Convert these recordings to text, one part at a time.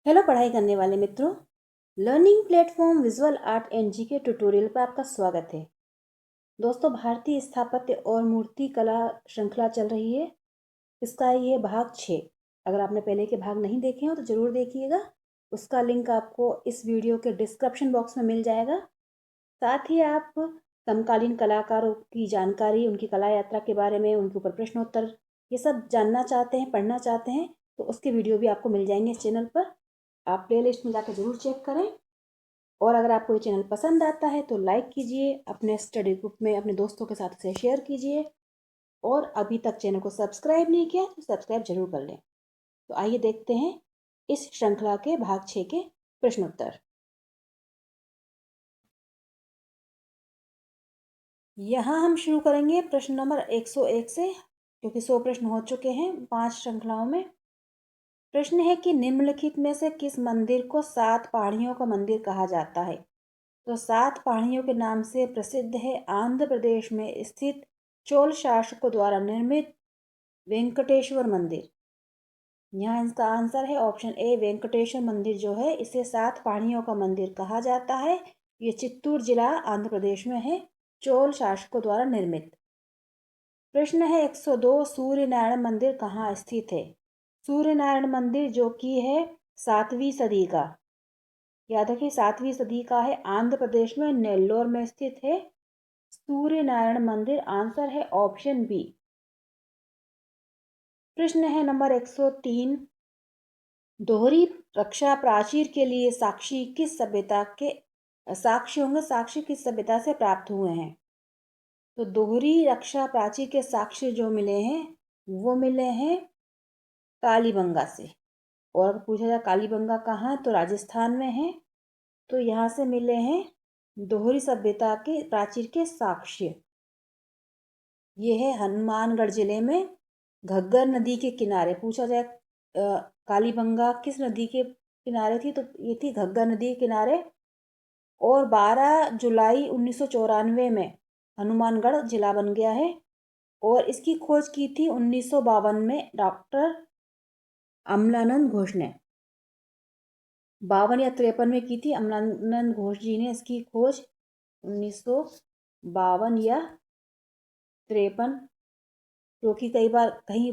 Hello पढ़ाई करने वाले मित्रों, learning platform visual art and GK tutorial पर आपका स्वागत है। दोस्तों, भारतीय स्थापत्य और मूर्ति कला श्रृंखला चल रही है। इसका ये भाग 6। अगर आपने पहले के भाग नहीं देखे हो तो ज़रूर देखिएगा। उसका लिंक आपको इस वीडियो के डिस्क्रिप्शन बॉक्स में मिल जाएगा। साथ ही आप समकालीन कलाकारों की जानकारी, उनकी कला यात्रा के बारे में, उनके ऊपर प्रश्नोत्तर, ये सब जानना चाहते हैं, पढ़ना चाहते हैं तो उसके वीडियो भी आपको मिल जाएंगे इस चैनल पर। आप प्लेलिस्ट में जाकर ज़रूर चेक करें। और अगर आपको ये चैनल पसंद आता है तो लाइक कीजिए, अपने स्टडी ग्रुप में अपने दोस्तों के साथ इसे शेयर कीजिए। और अभी तक चैनल को सब्सक्राइब नहीं किया तो सब्सक्राइब जरूर कर लें। तो आइए देखते हैं इस श्रृंखला के भाग 6 के प्रश्नोत्तर। यहाँ हम शुरू करेंगे प्रश्न नंबर 101 से, क्योंकि 100 प्रश्न हो चुके हैं 5 श्रृंखलाओं में। प्रश्न है कि निम्नलिखित में से किस मंदिर को 7 पहाड़ियों का मंदिर कहा जाता है? तो 7 पहाड़ियों के नाम से प्रसिद्ध है आंध्र प्रदेश में स्थित चोल शासकों द्वारा निर्मित वेंकटेश्वर मंदिर। यहाँ इसका आंसर है ऑप्शन ए, वेंकटेश्वर मंदिर जो है इसे 7 पहाड़ियों का मंदिर कहा जाता है। ये चित्तूर जिला आंध्र प्रदेश में है, चोल शासकों द्वारा निर्मित। प्रश्न है 102, सूर्य नारायण मंदिर कहाँ स्थित है? सूर्य नारायण मंदिर जो कि है 7वीं सदी का, याद रखिए 7वीं सदी का है, आंध्र प्रदेश में नेल्लोर में स्थित है सूर्य नारायण मंदिर। आंसर है ऑप्शन बी। प्रश्न है नंबर 103, दोहरी रक्षा प्राचीर के लिए साक्षी किस सभ्यता के साक्ष्य होंगे? साक्ष्य किस सभ्यता से प्राप्त हुए हैं? तो दोहरी रक्षा प्राचीर के साक्ष्य जो मिले हैं वो मिले हैं कालीबंगा से। और अगर पूछा जाए कालीबंगा कहाँ है तो राजस्थान में है। तो यहाँ से मिले हैं दोहरी सभ्यता के प्राचीर के साक्ष्य। ये है हनुमानगढ़ जिले में घग्गर नदी के किनारे। पूछा जाए कालीबंगा किस नदी के किनारे थी तो ये थी घग्गर नदी के किनारे। और 12 जुलाई 1994 में हनुमानगढ़ जिला बन गया है। और इसकी खोज की थी 1952 में डॉक्टर अमलानंद घोष ने। 52 या 53 में की थी अमलानंद घोष जी ने इसकी खोज, 1952 या 53, क्योंकि कई बार कहीं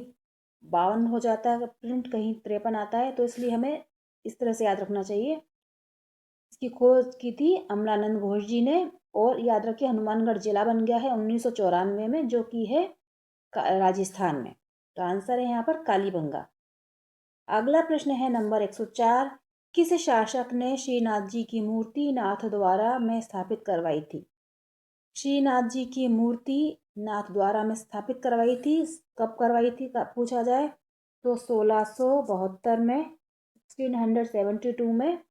52 हो जाता है प्रिंट, कहीं 53 आता है, तो इसलिए हमें इस तरह से याद रखना चाहिए। इसकी खोज की थी अमलानंद घोष जी ने। और याद रखिए हनुमानगढ़ जिला बन गया है 1994 में, जो कि है राजस्थान में। तो आंसर है यहाँ पर कालीबंगा। अगला प्रश्न है नंबर 104, किस शासक ने श्रीनाथ जी की मूर्ति नाथद्वारा में स्थापित करवाई थी? श्रीनाथ जी की मूर्ति नाथद्वारा में स्थापित करवाई थी। कब करवाई थी पूछा जाए तो 1672 में, 1672 में।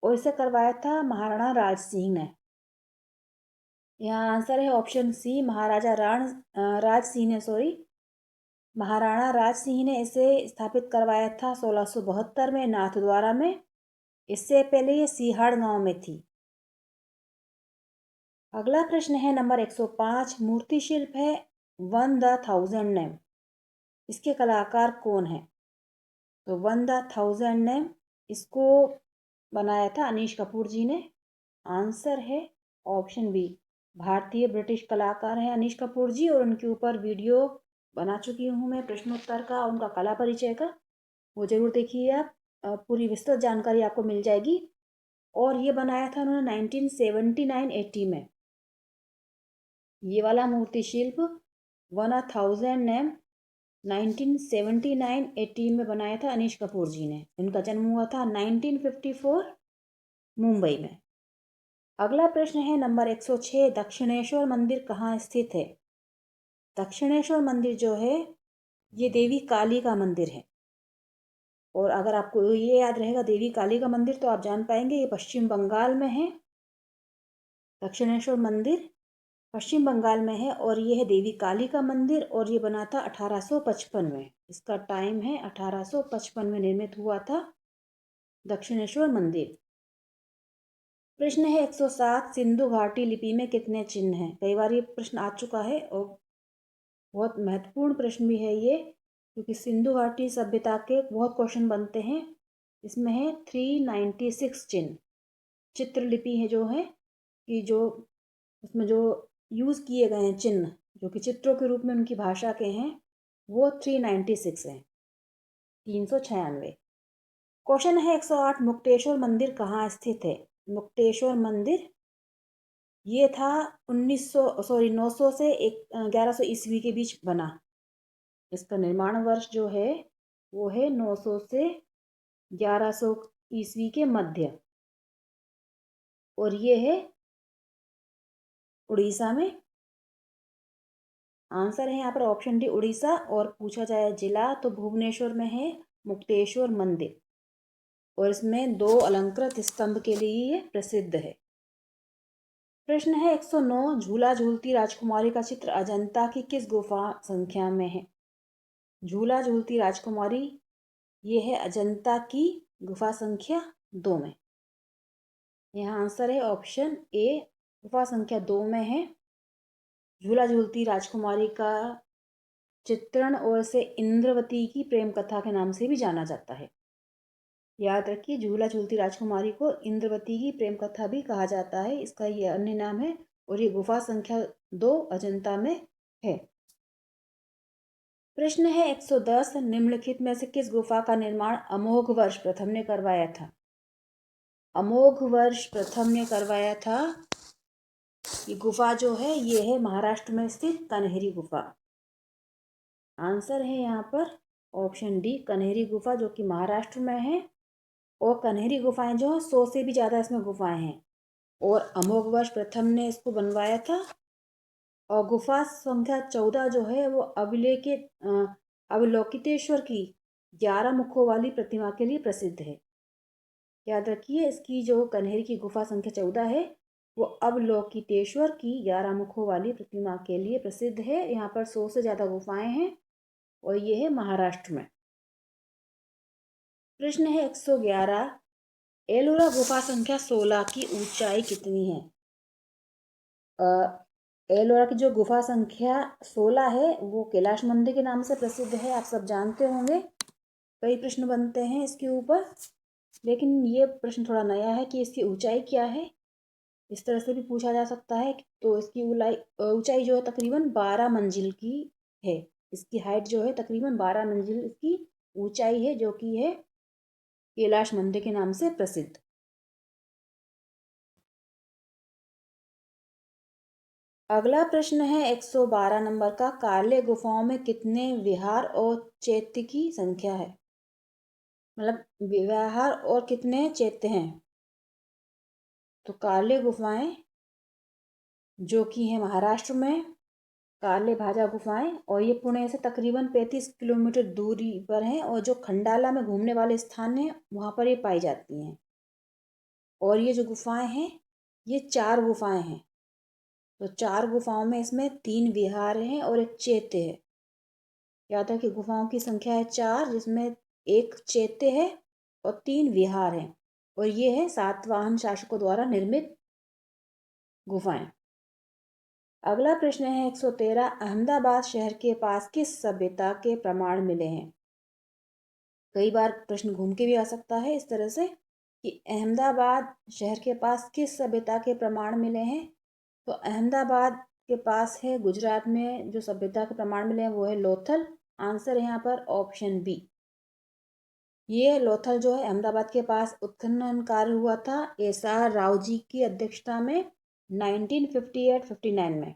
और इसे करवाया था महाराणा राज सिंह ने। यहाँ आंसर है ऑप्शन सी, महाराजा राज सिंह ने, महाराणा राज सिंह ने इसे स्थापित करवाया था 1672 में नाथद्वारा में। इससे पहले ये सीहाड़ गांव में थी। अगला प्रश्न है नंबर 105, मूर्ति शिल्प है वन द थाउजेंड नेम, इसके कलाकार कौन है? तो वन द थाउजेंड नेम इसको बनाया था अनीश कपूर जी ने। आंसर है ऑप्शन बी, भारतीय ब्रिटिश कलाकार हैं अनीश कपूर जी। और उनके ऊपर वीडियो बना चुकी हूँ मैं प्रश्नोत्तर का, उनका कला परिचय का, वो जरूर देखिए आप। पूरी विस्तृत जानकारी आपको मिल जाएगी। और ये बनाया था उन्होंने 1979-80 में। ये वाला मूर्ति शिल्प वन अ थाउजेंड नेम 1979-80 में बनाया था अनीश कपूर जी ने। इनका जन्म हुआ था 1954 मुंबई में। अगला प्रश्न है नंबर 106, दक्षिणेश्वर मंदिर कहाँ स्थित है? दक्षिणेश्वर मंदिर जो है ये देवी काली का मंदिर है। और अगर आपको ये याद रहेगा देवी काली का मंदिर तो आप जान पाएंगे ये पश्चिम बंगाल में है। दक्षिणेश्वर मंदिर पश्चिम बंगाल में है और ये है देवी काली का मंदिर। और ये बना था 1855 में। इसका टाइम है 1855 में निर्मित हुआ था दक्षिणेश्वर मंदिर। प्रश्न है 107, सिंधु घाटी लिपि में कितने चिन्ह हैं? कई बार ये प्रश्न आ चुका है और बहुत महत्वपूर्ण प्रश्न भी है ये, क्योंकि सिंधु घाटी सभ्यता के बहुत क्वेश्चन बनते हैं। इसमें है 396 चिन्ह, चित्रलिपि है जो है कि जो उसमें जो यूज़ किए गए हैं चिन्ह जो कि चित्रों के रूप में उनकी भाषा के हैं वो 396 हैं, 396। क्वेश्चन है 108, मुक्तेश्वर मंदिर कहाँ स्थित है? मुक्तेश्वर मंदिर ये था 900 से 1100 ईस्वी के बीच बना। इसका निर्माण वर्ष जो है वो है 900 से 1100 ईस्वी के मध्य, और ये है उड़ीसा में। आंसर है यहाँ पर ऑप्शन डी उड़ीसा, और पूछा जाए जिला तो भुवनेश्वर में है मुक्तेश्वर मंदिर, और इसमें 2 अलंकृत स्तंभ के लिए ये प्रसिद्ध है। प्रश्न है 109, झूला झूलती राजकुमारी का चित्र अजंता की किस गुफा संख्या में है? झूला झूलती राजकुमारी ये है अजंता की गुफा संख्या 2 में। यहाँ आंसर है ऑप्शन ए, गुफा संख्या 2 में है। झूला झूलती राजकुमारी का चित्रण और इसे इंद्रवती की प्रेम कथा के नाम से भी जाना जाता है। याद रखिए, झूला झूलती राजकुमारी को इंद्रवती की प्रेम कथा भी कहा जाता है, इसका ये अन्य नाम है, और ये गुफा संख्या 2 अजंता में है। प्रश्न है 110, निम्नलिखित में से किस गुफा का निर्माण अमोघ वर्ष प्रथम ने करवाया था? अमोघ वर्ष प्रथम ने करवाया था, ये गुफा जो है ये है महाराष्ट्र में स्थित कन्हेरी गुफा। आंसर है यहाँ पर ऑप्शन डी कन्हेरी गुफा, जो कि महाराष्ट्र में है। और कन्हेरी गुफाएं जो है 100 से भी ज़्यादा इसमें गुफाएं हैं, और अमोघ वर्ष प्रथम ने इसको बनवाया था। और गुफा संख्या 14 जो है वो अवलोकितेश्वर की 11 मुखों वाली प्रतिमा के लिए प्रसिद्ध है। याद रखिए, इसकी जो कन्हेरी की गुफा संख्या 14 है वो अवलोकितेश्वर की 11 मुखों वाली प्रतिमा के लिए प्रसिद्ध है। यहाँ पर 100 से ज़्यादा गुफाएं हैं, और ये है महाराष्ट्र में। प्रश्न है 111, एलोरा गुफा संख्या 16 की ऊंचाई कितनी है? एलोरा की जो गुफा संख्या 16 है वो कैलाश मंदिर के नाम से प्रसिद्ध है, आप सब जानते होंगे। कई प्रश्न बनते हैं इसके ऊपर, लेकिन ये प्रश्न थोड़ा नया है कि इसकी ऊंचाई क्या है, इस तरह से भी पूछा जा सकता है। तो इसकी ऊंचाई जो है तकरीबन 12 मंजिल की है। इसकी हाइट जो है तकरीबन 12 मंजिल इसकी ऊंचाई है, जो कि है कैलाश मंदिर के नाम से प्रसिद्ध। अगला प्रश्न है 112 नंबर का, काले गुफाओं में कितने विहार और चैत्य की संख्या है? मतलब विहार और कितने चैत्य हैं? तो काले गुफाएं जो कि है महाराष्ट्र में, काले भाजा गुफाएं, और ये पुणे से तकरीबन 35 किलोमीटर दूरी पर हैं, और जो खंडाला में घूमने वाले स्थान हैं वहाँ पर ये पाई जाती हैं। और ये जो गुफाएं हैं ये 4 गुफाएं हैं। तो 4 गुफाओं में इसमें 3 विहार हैं और एक चैत्य है। याद है कि गुफाओं की संख्या है 4, जिसमें एक चैत्य है और 3 विहार हैं, और ये है सातवाहन शासकों द्वारा निर्मित गुफाएं। अगला प्रश्न है 113, अहमदाबाद शहर के पास किस सभ्यता के प्रमाण मिले हैं? कई बार प्रश्न घूम के भी आ सकता है इस तरह से कि अहमदाबाद शहर के पास किस सभ्यता के प्रमाण मिले हैं। तो अहमदाबाद के पास है गुजरात में जो सभ्यता के प्रमाण मिले हैं वो है लोथल। आंसर है यहाँ पर ऑप्शन बी। ये लोथल जो है अहमदाबाद के पास उत्खनन कार्य हुआ था एसआर राव जी की अध्यक्षता में 1958-59 में।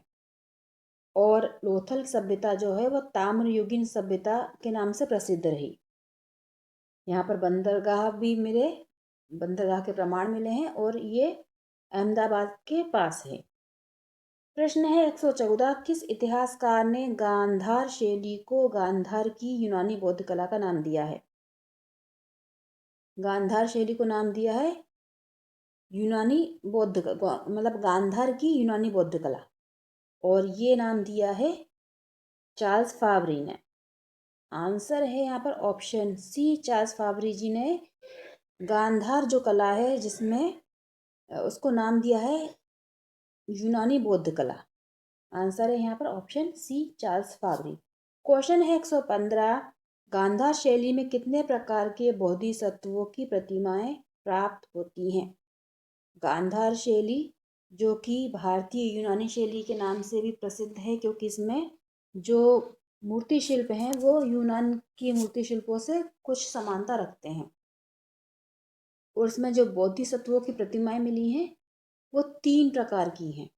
और लोथल सभ्यता जो है वह ताम्रयुगीन सभ्यता के नाम से प्रसिद्ध रही। यहाँ पर बंदरगाह भी मिले, बंदरगाह के प्रमाण मिले हैं, और ये अहमदाबाद के पास है। प्रश्न है 114, किस इतिहासकार ने गांधार शैली को गांधार की यूनानी बौद्ध कला का नाम दिया है? गांधार शैली को नाम दिया है यूनानी बौद्ध, मतलब गांधार की यूनानी बौद्ध कला, और ये नाम दिया है चार्ल्स फावरी ने। आंसर है यहाँ पर ऑप्शन सी, चार्ल्स फावरी जी ने गांधार जो कला है जिसमें उसको नाम दिया है यूनानी बौद्ध कला। आंसर है यहाँ पर ऑप्शन सी, चार्ल्स फावरी। क्वेश्चन है 115, गांधार शैली में कितने प्रकार के बोधिसत्वों की प्रतिमाएं प्राप्त होती हैं? गांधार शैली जो कि भारतीय यूनानी शैली के नाम से भी प्रसिद्ध है, क्योंकि इसमें जो मूर्ति शिल्प हैं वो यूनान की मूर्ति शिल्पों से कुछ समानता रखते हैं। और इसमें जो बोधिसत्वों की प्रतिमाएं मिली हैं वो 3 प्रकार की हैं।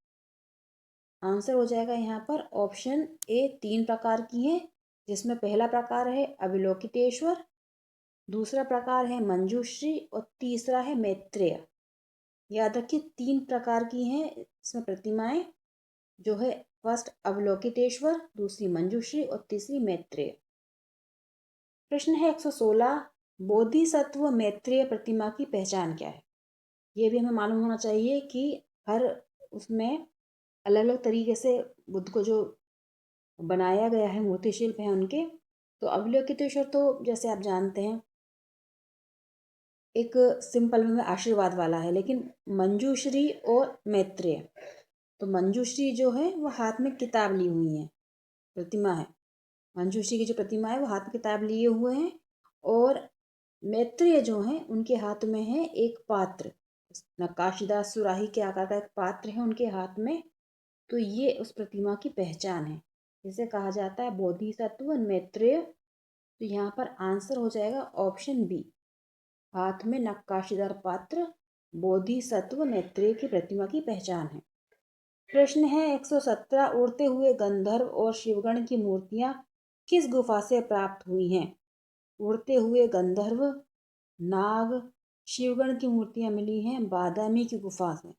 आंसर हो जाएगा यहाँ पर ऑप्शन ए, 3 प्रकार की हैं, जिसमें पहला प्रकार है अवलोकितेश्वर, दूसरा प्रकार है मंजूश्री और तीसरा है मैत्रेय। याद रखिए 3 प्रकार की हैं इसमें प्रतिमाएं, जो है फर्स्ट अवलोकितेश्वर, दूसरी मंजूश्री और तीसरी मैत्रेय। प्रश्न है 116, बोधिसत्व मैत्रेय प्रतिमा की पहचान क्या है? ये भी हमें मालूम होना चाहिए कि हर उसमें अलग अलग तरीके से बुद्ध को जो बनाया गया है, मूर्ति शिल्प है उनके। तो अवलोकितेश्वर तो जैसे आप जानते हैं एक सिंपल में आशीर्वाद वाला है, लेकिन मंजूश्री और मैत्रेय, तो मंजूश्री जो है वो हाथ में किताब ली हुई है प्रतिमा है। मंजूश्री की जो प्रतिमा है वो हाथ में किताब लिए हुए हैं, और मैत्रेय जो हैं उनके हाथ में है एक पात्र, नक्काशीदार सुराही के आकार का एक पात्र है उनके हाथ में। तो ये उस प्रतिमा की पहचान है, जिसे कहा जाता है बोधिसत्व मैत्रेय। तो यहाँ पर आंसर हो जाएगा ऑप्शन बी, हाथ में नक्काशीदार पात्र बोधिसत्व मैत्रेय की प्रतिमा की पहचान है। प्रश्न है 117, उड़ते हुए गंधर्व और शिवगण की मूर्तियां किस गुफा से प्राप्त हुई हैं? उड़ते हुए गंधर्व, नाग, शिवगण की मूर्तियां मिली हैं बादामी की गुफा से।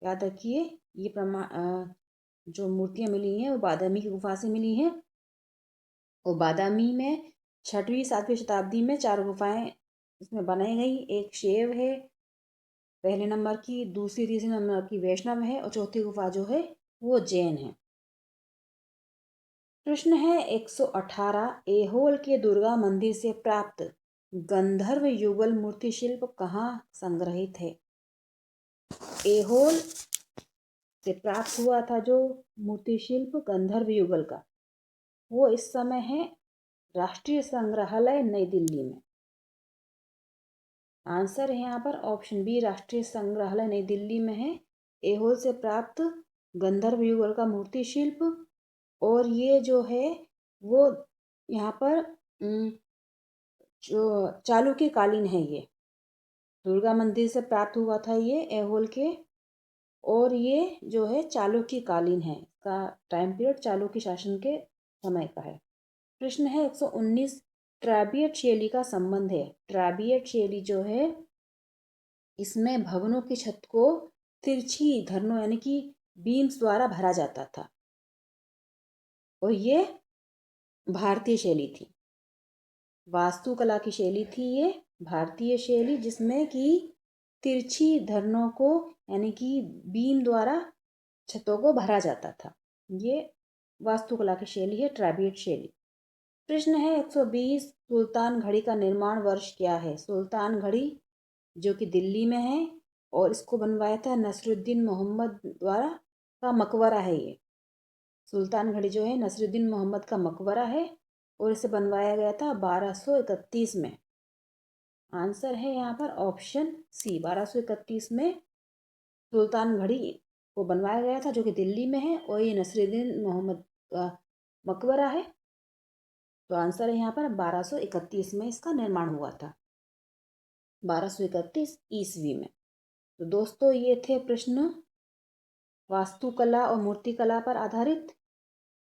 याद रखिए ये जो मूर्तियां मिली हैं वो बादामी की गुफा से मिली हैं। और बादामी में 6वीं-7वीं शताब्दी में 4 गुफाएं इसमें बनाई गई। एक शिव है पहले नंबर की, दूसरी तीसरी नंबर की वैष्णव है, और चौथी गुफा जो है वो जैन है। प्रश्न है 118, ऐहोल के दुर्गा मंदिर से प्राप्त गंधर्व युगल मूर्ति शिल्प कहाँ संग्रहित है? ऐहोल से प्राप्त हुआ था जो मूर्ति शिल्प गंधर्व युगल का, वो इस समय है राष्ट्रीय संग्रहालय नई दिल्ली में। आंसर है यहाँ पर ऑप्शन बी, राष्ट्रीय संग्रहालय नई दिल्ली में है ऐहोल से प्राप्त गंधर्व युगल का मूर्ति शिल्प। और ये जो है वो यहाँ पर जो चालुक्य कालीन है, ये दुर्गा मंदिर से प्राप्त हुआ था ये ऐहोल के, और ये जो है चालुक्य कालीन है, इसका टाइम पीरियड चालुक्य शासन के समय का है। प्रश्न है 119, ट्राबियट शैली का संबंध है। ट्राबियट शैली जो है इसमें भवनों की छत को तिरछी धरनों यानी कि बीम्स द्वारा भरा जाता था, और ये भारतीय शैली थी, वास्तुकला की शैली थी ये भारतीय शैली, जिसमें कि तिरछी धरनों को यानी कि बीम द्वारा छतों को भरा जाता था। ये वास्तुकला की शैली है ट्राबियट शैली। प्रश्न है 120, सुल्तान घड़ी का निर्माण वर्ष क्या है? सुल्तान घड़ी जो कि दिल्ली में है, और इसको बनवाया था नसरुद्दीन मोहम्मद द्वारा, का मकबरा है ये। सुल्तान घड़ी जो है नसरुद्दीन मोहम्मद का मकबरा है, और इसे बनवाया गया था 1231 में। आंसर है यहाँ पर ऑप्शन सी, 1231 में सुल्तान घड़ी को बनवाया गया था, जो कि दिल्ली में है, और ये नसरुद्दीन मोहम्मद का मकबरा है। तो आंसर है यहाँ पर 1231 में इसका निर्माण हुआ था, 1231 ईस्वी में। तो दोस्तों ये थे प्रश्न वास्तुकला और मूर्तिकला पर आधारित।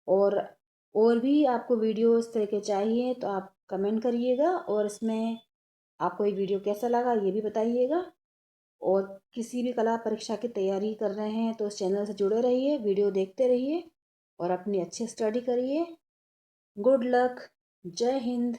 और भी आपको वीडियो इस तरह के चाहिए तो आप कमेंट करिएगा, और इसमें आपको ये वीडियो कैसा लगा ये भी बताइएगा। और किसी भी कला परीक्षा की तैयारी कर रहे हैं तो इस चैनल से जुड़े रहिए, वीडियो देखते रहिए और अपनी अच्छी स्टडी करिए। गुड लक, जय हिंद।